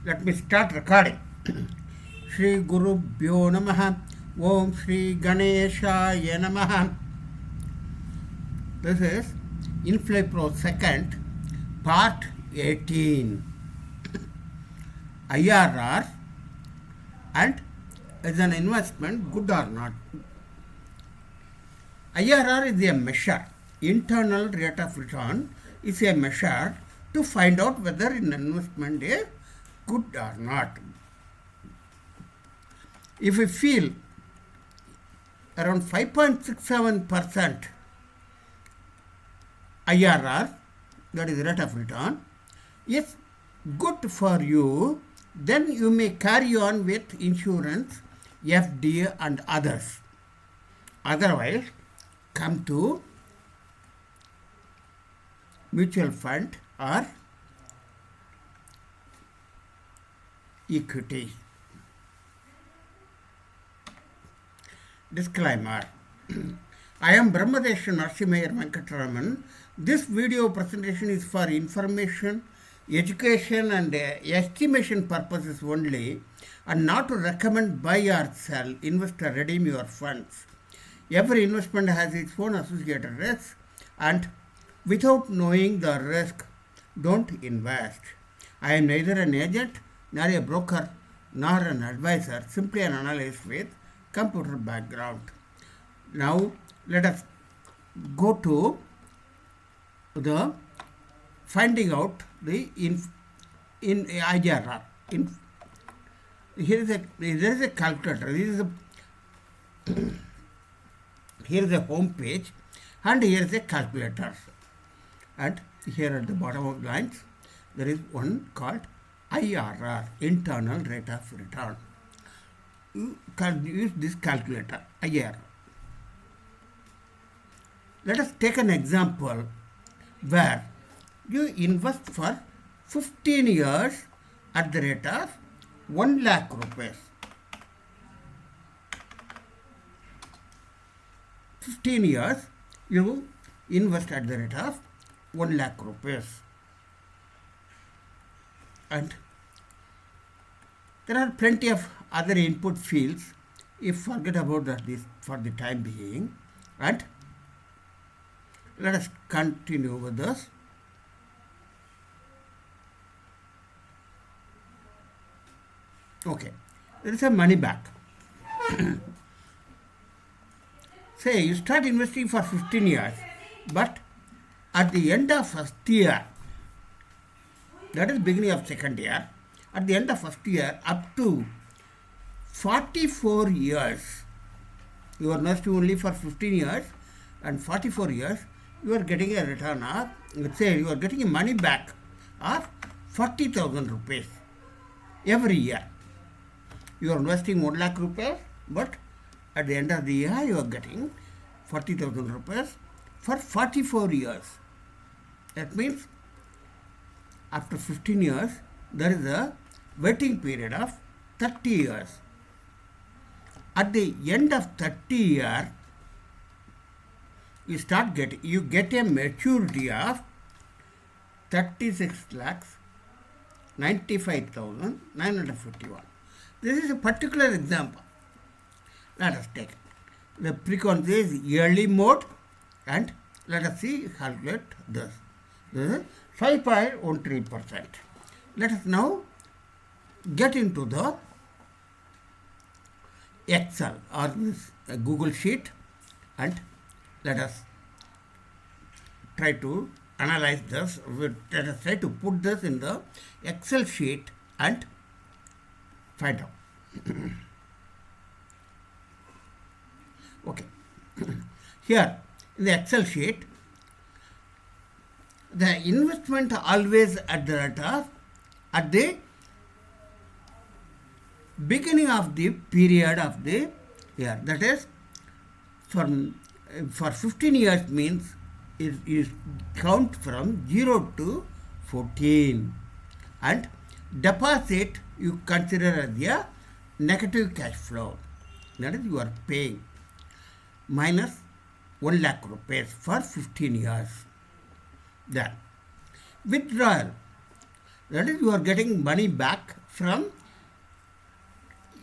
Let me start recording. Shri Guru Bhyo Namaha. Om Shri Ganeshaya Namaha. This is Inflapro 2nd, part 18. IRR and is an investment good or not? IRR is a measure. Internal rate of return is a measure to find out whether an investment is good or not. If we feel around 5.67% IRR, that is rate of return, is good for you, then you may carry on with insurance, FD and others. Otherwise, come to mutual fund or equity. Disclaimer. I am Brahmadesh Narsimha Venkataraman. This video presentation is for information, education and estimation purposes only, and not to recommend buy or sell, invest or redeem your funds. Every investment has its own associated risks, and without knowing the risk, don't invest. I am neither an agent, nor a broker, nor an advisor, simply an analyst with computer background. Now, let us go to the finding out the IRR. There is a calculator. Here is a home page, and here is a calculator. And here at the bottom of the lines, there is one called IRR, internal rate of return. You can use this calculator, IRR. Let us take an example where you invest for 15 years at the rate of 1 lakh rupees. 15 years you invest at the rate of 1 lakh rupees. And there are plenty of other input fields. If forget about this for the time being, and let us continue with this. Okay, there is a money back. Say you start investing for 15 years, but at the end of first year, that is beginning of second year, at the end of first year up to 44 years, you are investing only for 15 years and 44 years, you are getting a return of, let's say you are getting a money back of 40,000 rupees every year. You are investing 1 lakh rupees, but at the end of the year you are getting 40,000 rupees for 44 years. That means after 15 years, there is a waiting period of 30 years. At the end of 30 years, you get a maturity of 36,95,951. This is a particular example. Let us take it. The frequency is yearly mode, and let us calculate this. This is 5.13%. Let us now get into the Excel or this Google sheet, and let us try to analyze this. Let us try to put this in the Excel sheet and find out. Okay. Here in the Excel sheet, the investment always at the beginning of the period of the year. That is, for 15 years means it is count from 0 to 14, and deposit you consider as a negative cash flow. That is, you are paying minus 1 lakh rupees for 15 years. Then withdrawal That is, you are getting money back from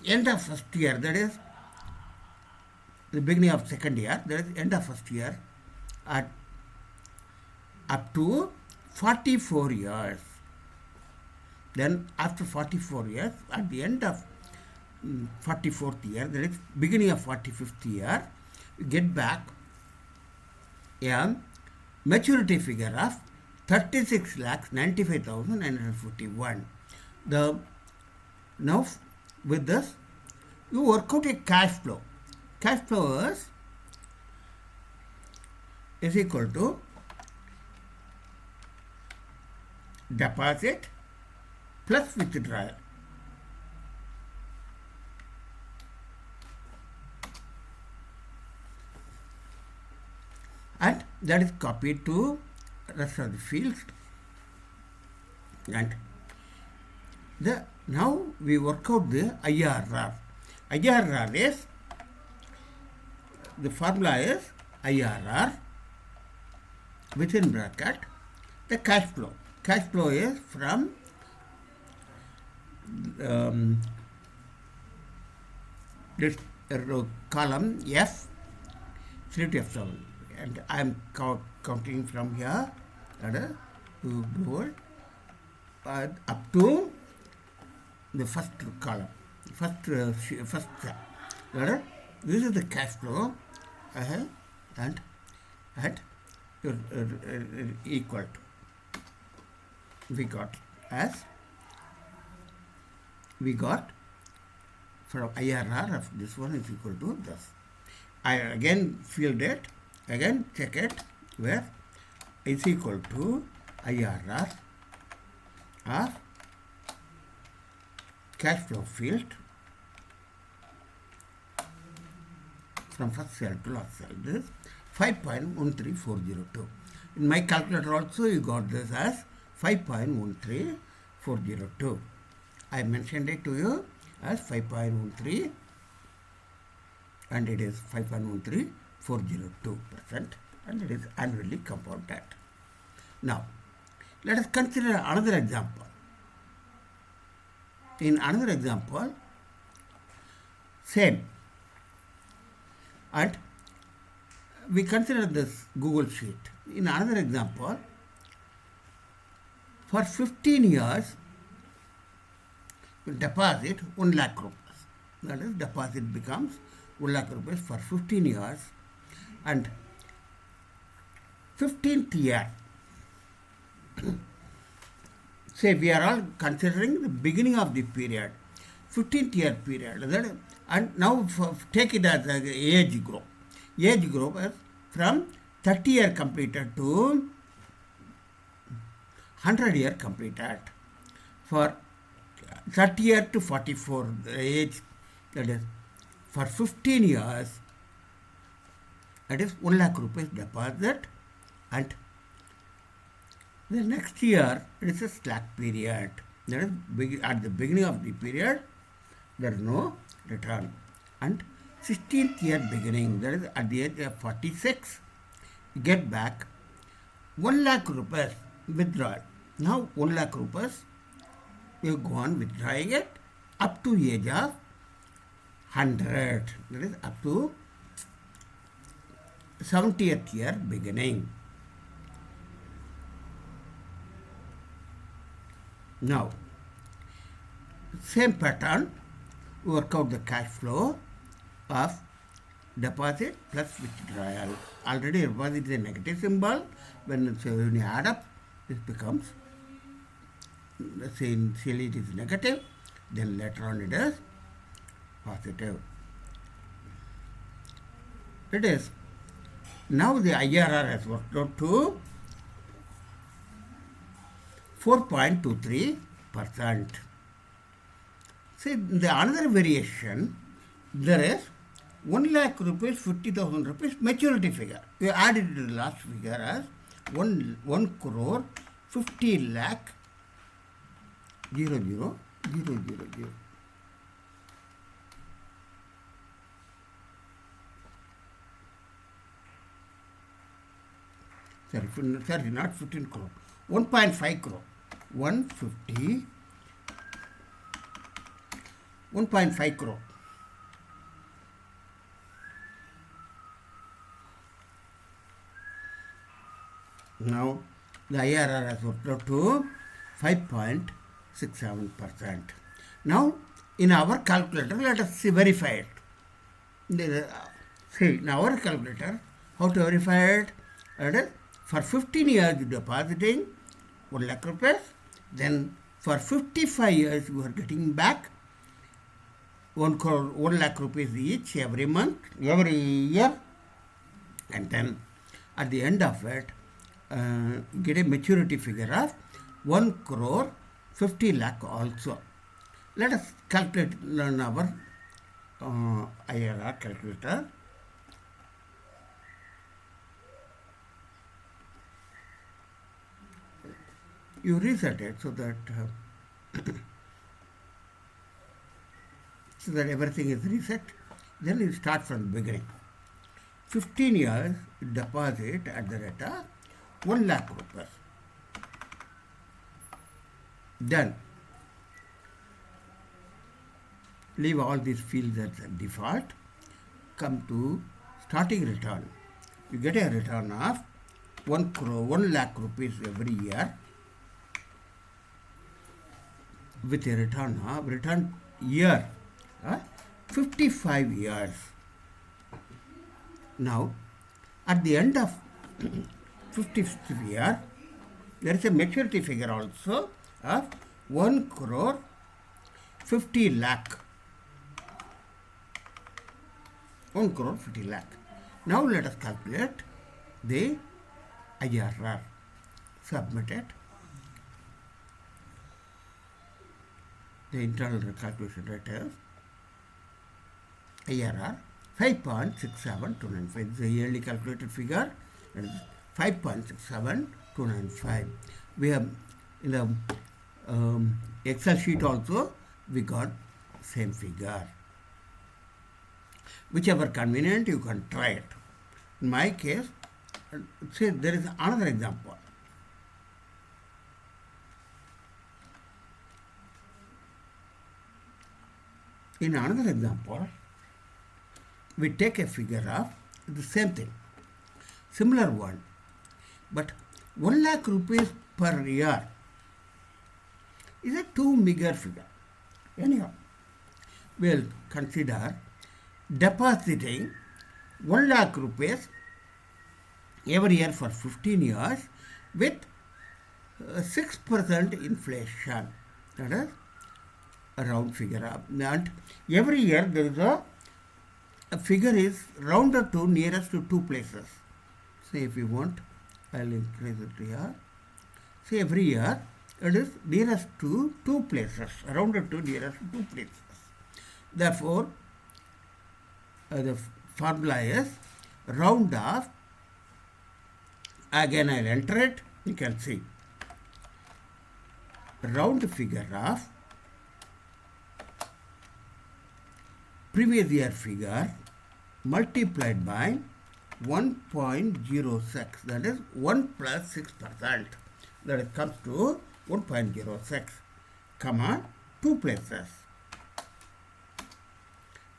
end of first year, that is the beginning of second year, that is end of first year, at up to 44 years. Then after 44 years, at the end of 44th year, that is beginning of 45th year, you get back a maturity figure of 36,95,951. Now with this, you work out a cash flow. Cash flow is equal to deposit plus withdrawal. And that is copied to rest of the fields. And now we work out the IRR. IRR is, the formula is IRR within bracket the cash flow. Cash flow is from this column F 3 to F7, and I am counting from here up to the first column, first cell. This is the cash flow, and equal to, we got from IRR of this one is equal to this. I again field it, again check it, where it's equal to IRR of cash flow field from first cell to last cell. This is 5.13402. In my calculator also you got this as 5.13402. I mentioned it to you as 5.13, and it is 5.13402%, and it is annually compounded. Now, let us consider another example. In another example, same, and we consider this Google Sheet. In another example, for 15 years, you deposit 1 lakh rupees. That is, deposit becomes 1 lakh rupees for 15 years, and 15th year, say we are all considering the beginning of the period, 15th year period, and now take it as an age group. Age group is from 30 year completed to 100 year completed. For 30 year to 44 age, that is for 15 years, that is 1 lakh rupees deposit, and the next year it is a slack period. That is, at the beginning of the period there is no return, and 16th year beginning, that is at the age of 46, you get back 1 lakh rupees withdrawal. Now 1 lakh rupees you go on withdrawing it up to age of 100, that is up to 70th year beginning. Now, same pattern, work out the cash flow of deposit plus withdrawal. Already deposit is a negative symbol. When you add up, this becomes, let's say initially it is negative, then later on it is positive. It is. Now the IRR has worked out to 4.23%. See, the another variation, there is 1 lakh rupees, 50,000 rupees maturity figure. You added to the last figure as 1 crore 50 lakh 00000. Sorry, not 15 crore, 1.5 crore. 150, 1.5 crore. Now the IRR has worked out to 5.67%. Now in our calculator, let us verify it. See, in our calculator, how to verify it? That is, for 15 years you depositing 1 lakh rupees, then for 55 years you are getting back 1 lakh rupees each every month, every year, and then at the end of it, get a maturity figure of 1 crore 50 lakh also. Let us calculate on our IRR calculator. You reset it so that everything is reset. Then you start from the beginning. 15 years deposit at the rate of 1 lakh rupees. Then leave all these fields as default. Come to starting return. You get a return of 1 lakh rupees every year with a return year 55 years. Now at the end of 50th year, there is a maturity figure also of 1 crore 50 lakh. 1 crore 50 lakh. Now let us calculate the IRR. Submit it. The internal calculation rate is IRR 5.67295. This is the yearly calculated figure. That is 5.67295. We have in the Excel sheet also we got same figure. Whichever convenient, you can try it. In my case, say there is another example. In another example, we take a figure of the same thing, similar one, but 1 lakh rupees per year is a too meager figure. Anyhow, we'll consider depositing 1 lakh rupees every year for 15 years with 6% inflation. That is a round figure. And every year there is a figure is rounded to nearest to 2 places. Say if you want, I'll increase it here. Say every year it is nearest to 2 places, rounded to nearest to 2 places. Therefore, the formula is round off. Again I'll enter it. You can see round figure of previous year figure multiplied by 1.06, that is 1 plus 6%, that it comes to 1.06, comma 2 places.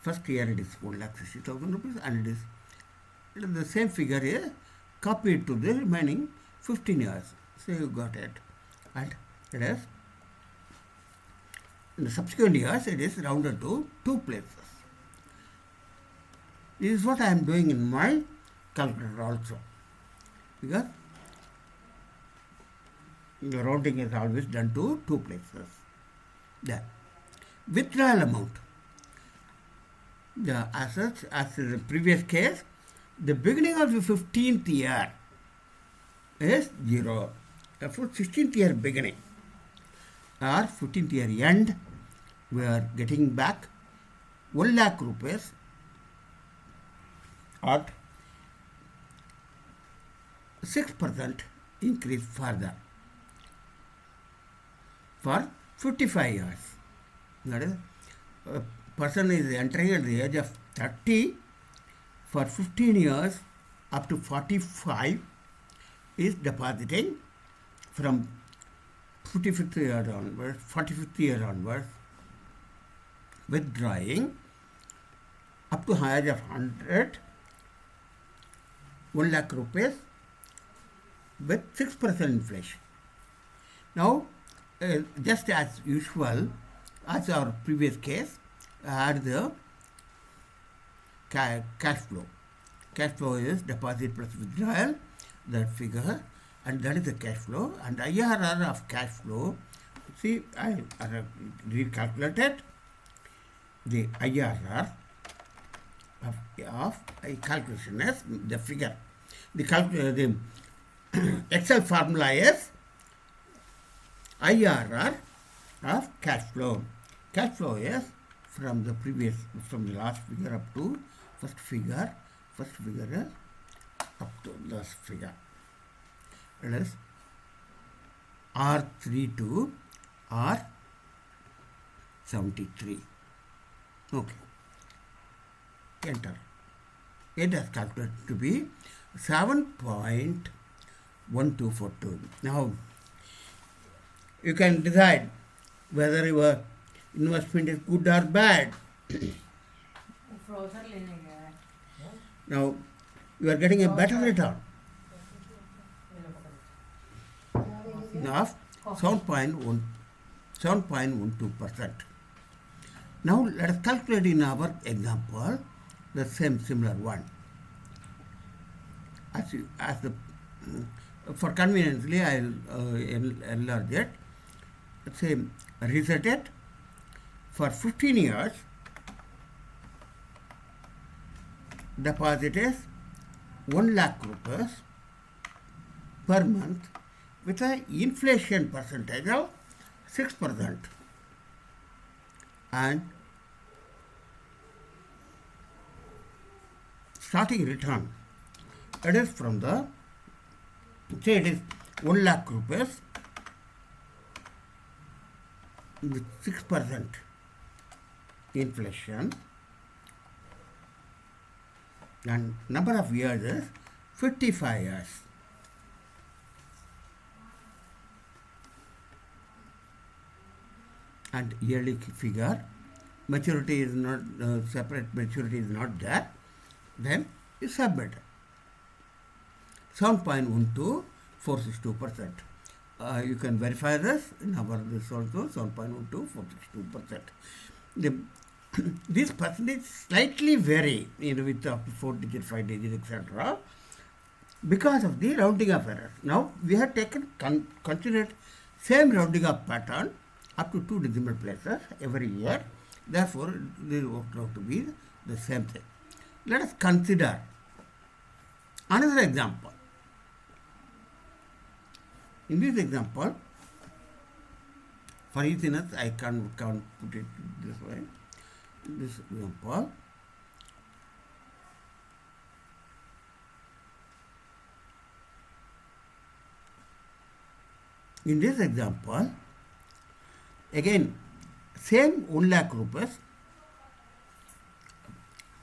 First year it is 1,60,000 rupees, and it is the same figure is copied to the remaining 15 years. So you got it, and it is in the subsequent years it is rounded to 2 places. This is what I am doing in my calculator also, because the rounding is always done to 2 places. Then withdrawal amount. The assets, as in the previous case, the beginning of the 15th year is 0. Therefore, 16th year beginning or 15th year end, we are getting back 1 lakh rupees at 6% increase further for 55 years. That is, a person is entering at the age of 30 for 15 years up to 45 is depositing from 45th year onwards, 45th year onwards, withdrawing up to age of 1 lakh rupees with 6% inflation. Now, just as usual, as our previous case, I had the cash flow. Cash flow is deposit plus withdrawal, that figure, and that is the cash flow. And IRR of cash flow, see, I recalculated the IRR of calculation as the figure. The Excel formula is IRR of cash flow. Cash flow is from the last figure up to first figure. First figure is up to last figure. It is R3 to R73. Okay. Enter. It is calculated to be 7.1242. Now, you can decide whether your investment is good or bad. Now, you are getting a better return of 7.12%. Now, let us calculate in our example the similar one. For conveniently, I will enlarge it. Let's say reset it for 15 years. Deposit is 1 lakh rupees per month with an inflation percentage of 6%. And starting return, it is from the, say it is 1 lakh rupees with 6% inflation, and number of years is 55 years. And yearly figure, maturity is not, separate maturity is not there, then it's submitted. 7.12462%. You can verify this in our this also, 7.12462%. This percentage slightly vary with up to 4 digits, 5 digits, etc. because of the rounding up errors. Now we have taken considered same rounding up pattern up to 2 decimal places every year. Therefore, they worked out to be the same thing. Let us consider another example. In this example, for easiness, I can't put it this way. This example, in this example, again, same 1 lakh rupees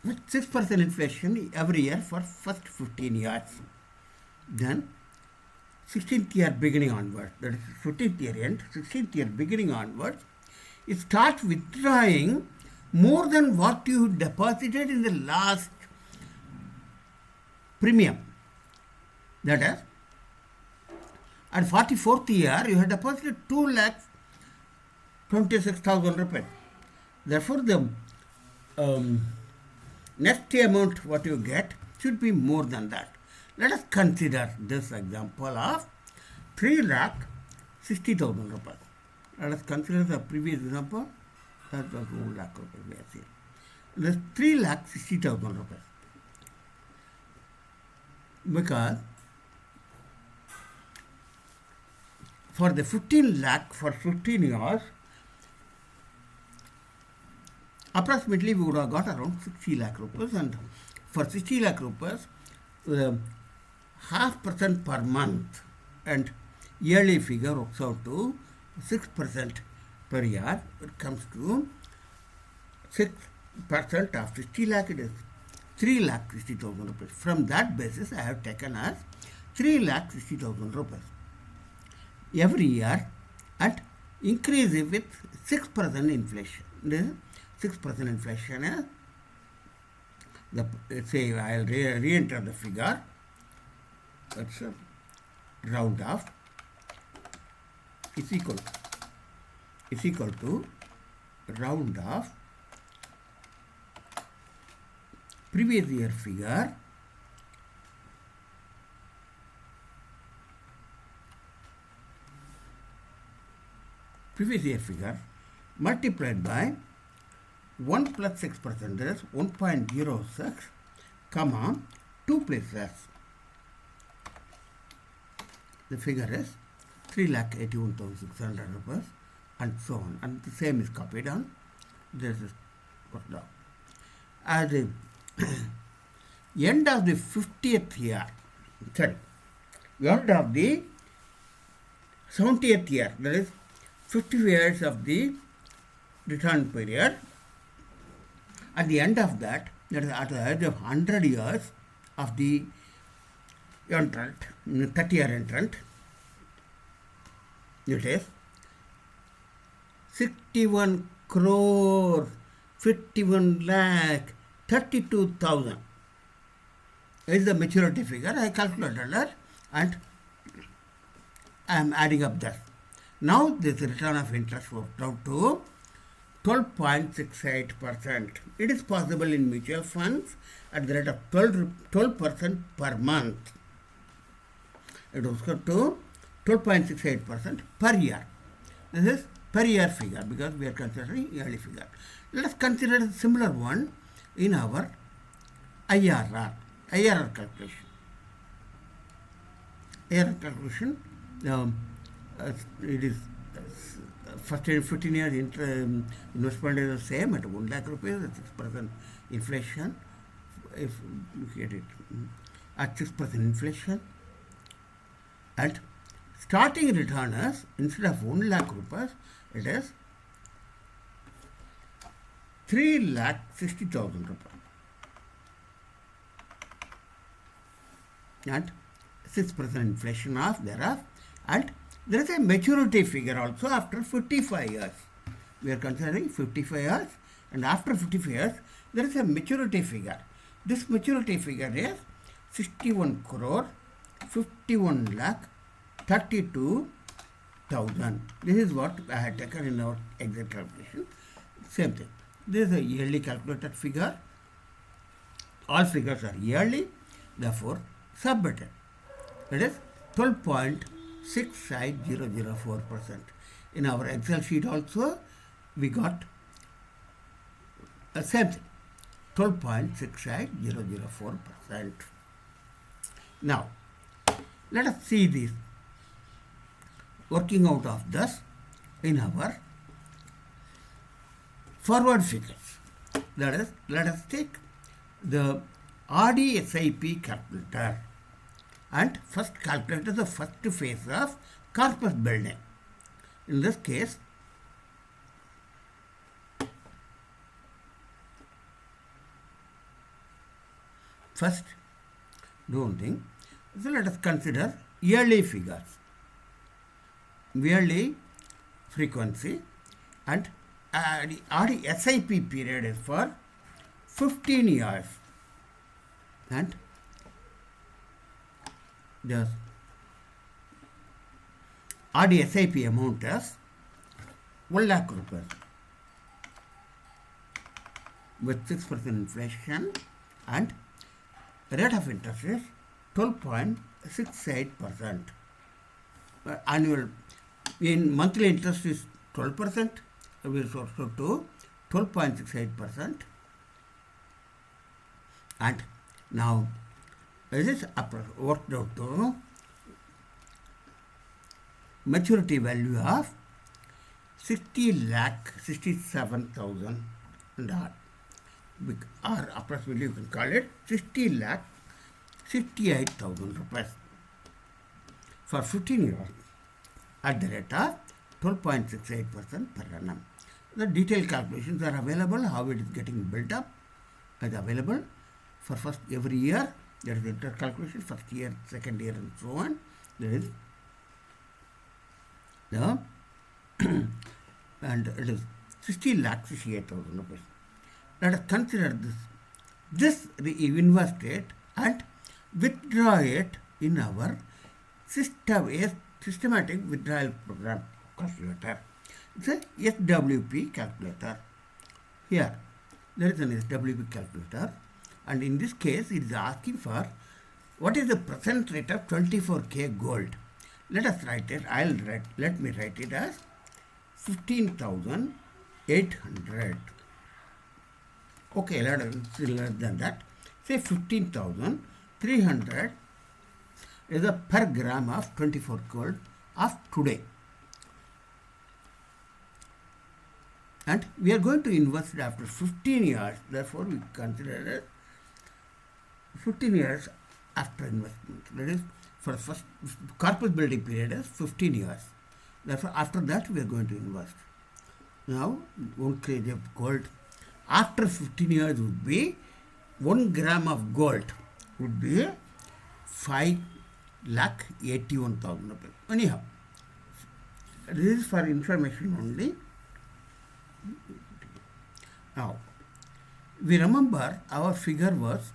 with 6% inflation every year for first 15 years. Then 16th year beginning onwards, that is 15th year end, 16th year beginning onwards, it starts withdrawing more than what you deposited in the last premium. That is, at 44th year, you have deposited 2,26,000 rupees. Therefore, the next amount what you get should be more than that. Let us consider this example of 3,60,000 rupees. Let us consider the previous example. That was 1 lakh rupees we have seen. This 3,60,000 rupees. Because for the 15 lakh for 15 years, approximately we would have got around 60 lakh rupees, and for 60 lakh rupees, 0.5% per month and yearly figure works out to 6% per year. It comes to 6% of 60 lakh, it is 3,60,000 rupees. From that basis, I have taken as 3,60,000 rupees. Every year, and increase it with 6% inflation. This 6% inflation is say I'll re-enter the figure. Let's round off is equal to round off previous year figure multiplied by 1 plus 6%, that is 1.06, comma 2 plus s. The figure is 3,81,600 rupees, and so on. And the same is copied on. This is put down. At the end of the 50th year, end of the 70th year, that is 50 years of the return period. At the end of that, that is at the age of 100 years of the entrant, 30-year entrant, it is 61 crore 51 lakh 32,000 is the maturity figure. I calculated that and I am adding up that. Now this return of interest worked out to 12.68%. It is possible in mutual funds at the rate of 12% per month. It was equal to 12.68% per year. This is per year figure because we are considering yearly figure. Let us consider a similar one in our IRR calculation. IRR calculation, it is first 15 years investment is the same at 1 lakh rupees at 6% inflation. If you get it at 6% inflation, and starting return is instead of 1 lakh rupees, it is 3,60,000 rupees. And 6% inflation of thereof, and there is a maturity figure also after 55 years. We are considering 55 years, and after 55 years, there is a maturity figure. This maturity figure is 61 crore 51 lakh 32,000. This is what I had taken in our exact calculation. Same thing. This is a yearly calculated figure. All figures are yearly, therefore submitted. It is 12.65004%. In our Excel sheet also, we got the same thing, 12.65004%. Now, let us see this working out of this in our forward figures. That is, let us take the RDSIP calculator and first calculate the first phase of corpus building. In this case, first do one thing. So let us consider yearly figures, yearly frequency, and the RDSIP period is for 15 years, and the RDSIP amount is 1 lakh rupees with 6% inflation, and rate of interest is 12.68%. Annual in monthly interest is 12%. We will also to 12.68%. And now this is worked out to maturity value of 60,67,000 and or approximately you can call it 60,68,000 rupees for 15 years at the rate of 12.68% per annum. The detailed calculations are available. How it is getting built up is available for first every year. There is inter calculation, first year, second year, and so on. There is the and it is 60,68,000 rupees. Let us consider this. This we invest it and withdraw it in our systematic withdrawal program calculator. It's a SWP calculator. Here, there is an SWP calculator, and in this case, it is asking for what is the present rate of 24K gold. Let us write it. Let me write it as 15,800. Okay, let us less than that. Say 15,300 is a per gram of 24 gold of today. And we are going to invest it after 15 years. Therefore, we consider it 15 years after investment. That is, for the first corpus building period is 15 years. Therefore, after that we are going to invest. Now, 1 kg of gold after 15 years would be 1 gram of gold would be 5,81,000 rupees. Anyhow, this is for information only. Now, we remember our figure was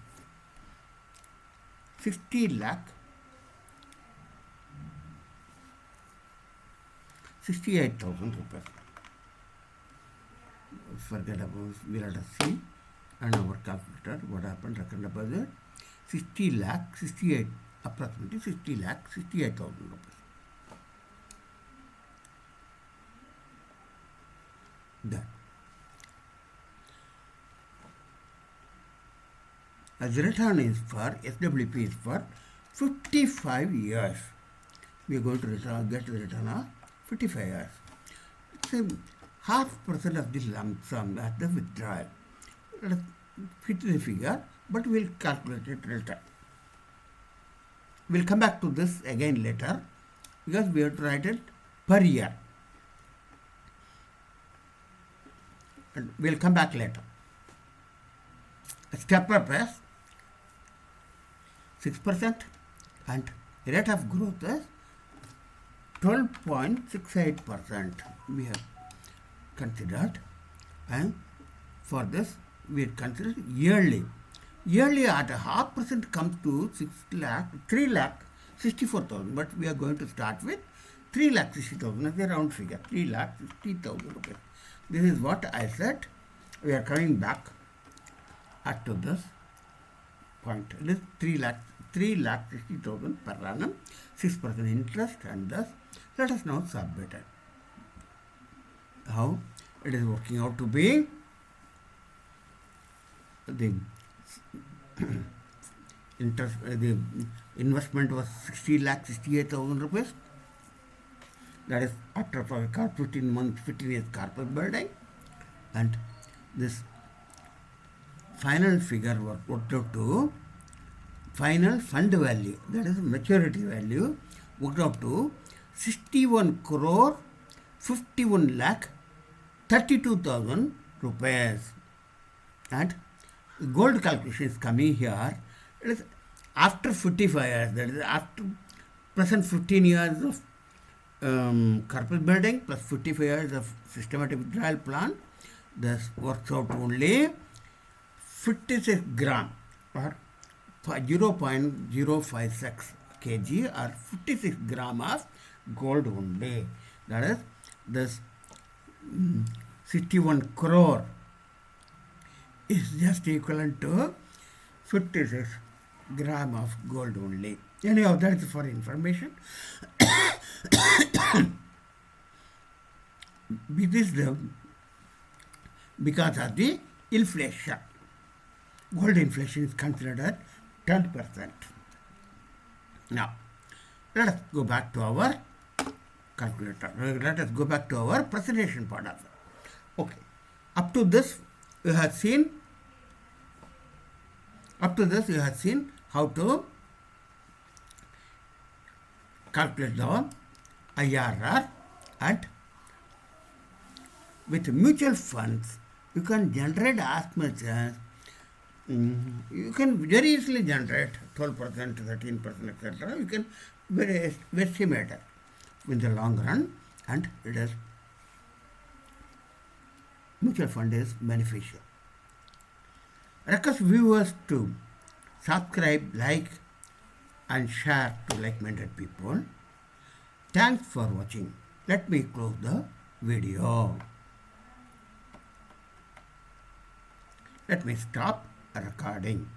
68,000 rupees. Forget about, we let us see and our calculator what happened. Reckon about it. 68 approximately 68,000 rupees. That. As return is for SWP is for 55 years. We are going to get the return of 55 years. It's half percent of the lump sum at the withdrawal. Let us fit the figure, but we will calculate it later. We will come back to this again later because we have to write it per year. And we will come back later. Step up is 6% and rate of growth is 12.68%. We have considered, and for this we have considered yearly. Yearly at a half percent comes to 3,64,000, but we are going to start with 3,60,000 as a round figure, 3,60,000 rupees. This is what I said. We are coming back up to this point. It is 3,60,000 per annum, 6% interest, and thus let us now submit it. How it is working out to be the interest, the investment was 60,68,000 rupees. That is after 15 months, 15 years corpus building, and this final figure worked out to final fund value, that is maturity value, worked out to 61 crore 51 lakh 32,000 rupees. And gold calculation is coming here. It is after 55 years, that is after present 15 years of corpus building plus 55 years of systematic withdrawal plan. This works out only 56 gram or 0.056 kg or 56 gram of gold only. That is this 61 crore is just equivalent to 56 gram of gold only. Anyhow, that is for information. This is because of the inflation. Gold inflation is considered at 10%. Now, let us go back to our calculator. Let us go back to our presentation part of it. Okay. Up to this, you have seen how to calculate the IRR, and with mutual funds, you can generate as much as you can very easily generate 12%, 13%, etc. You can very estimate it in the long run, and it is mutual fund is beneficial. Request viewers to subscribe, like and share to like-minded people. Thanks for watching. Let me close the video. Let me stop recording.